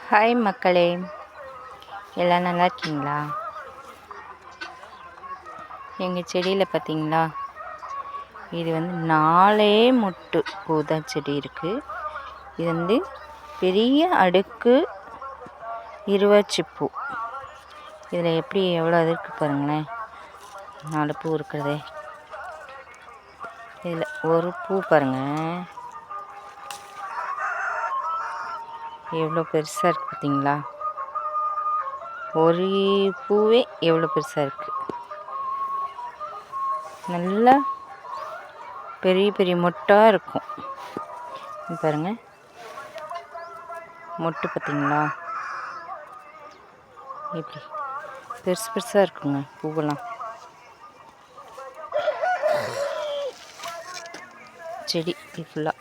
Hi மக்களே, எல்லாம் நல்லா இருக்கீங்களா? எங்கள் செடியில் பார்த்தீங்களா, இது வந்து 4 மொட்டு பூதான் செடி இருக்குது. இது வந்து பெரிய அடுக்கு இருவாச்சி பூ. இதில் எப்படி எவ்வளோ இருக்குது பாருங்களேன். 4 பூ இருக்கிறதே. இதில் ஒரு பூ பாருங்கள் எவ்வளோ பெருசாக இருக்குது பார்த்தீங்களா. ஒரு பூவே எவ்வளோ பெருசாக இருக்குது. நல்லா பெரிய பெரிய மொட்டாக இருக்கும். பாருங்கள், மொட்டு பார்த்தீங்களா எப்படி பெருசு பெருசாக இருக்குங்க பூவெல்லாம். செடி இது ஃபுல்லாக.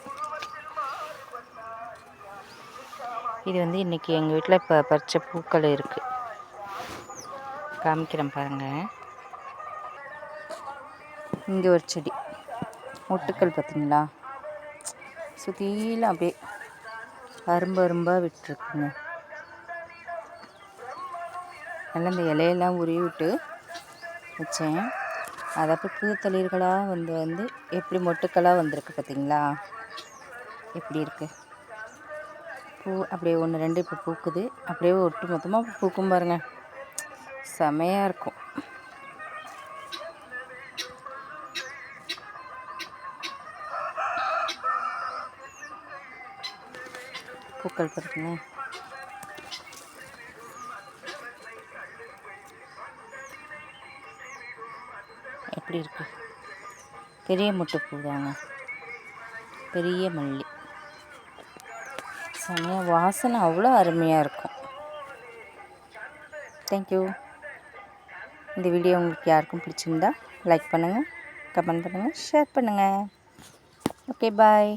இது வந்து இன்றைக்கி எங்கள் வீட்டில் இப்போ பறித்த பூக்கள் இருக்குது. காமிக்கிறேன் பாருங்கள். இங்கே ஒரு செடி மொட்டுக்கள் பார்த்தீங்களா, சுற்றிலும் அப்படியே அரும்பாக விட்டுருக்குங்க. நல்லா இந்த இலையெல்லாம் உருவி விட்டு வச்சேன். அதை அப்போ பூத்தளிர்களாக வந்து எப்படி மொட்டுக்களாக வந்திருக்கு பார்த்தீங்களா. எப்படி இருக்குது பூ. அப்படியே 1 2 இப்போ பூக்குது. அப்படியே ஒட்டு மொத்தமாக பூக்கும் பாருங்கள். செமையாக இருக்கும். பூக்கள் பாருங்க. எப்படி இருக்கு. பெரிய மொட்டு பூ தாங்க, பெரிய மல்லி. செமையாக வாசனை அவ்வளோ அருமையாக இருக்கும். தேங்க்யூ. இந்த வீடியோ உங்களுக்கு யாருக்கும் பிடிச்சிருந்தா லைக் பண்ணுங்கள், கமெண்ட் பண்ணுங்கள், ஷேர் பண்ணுங்கள். ஓகே, பாய்.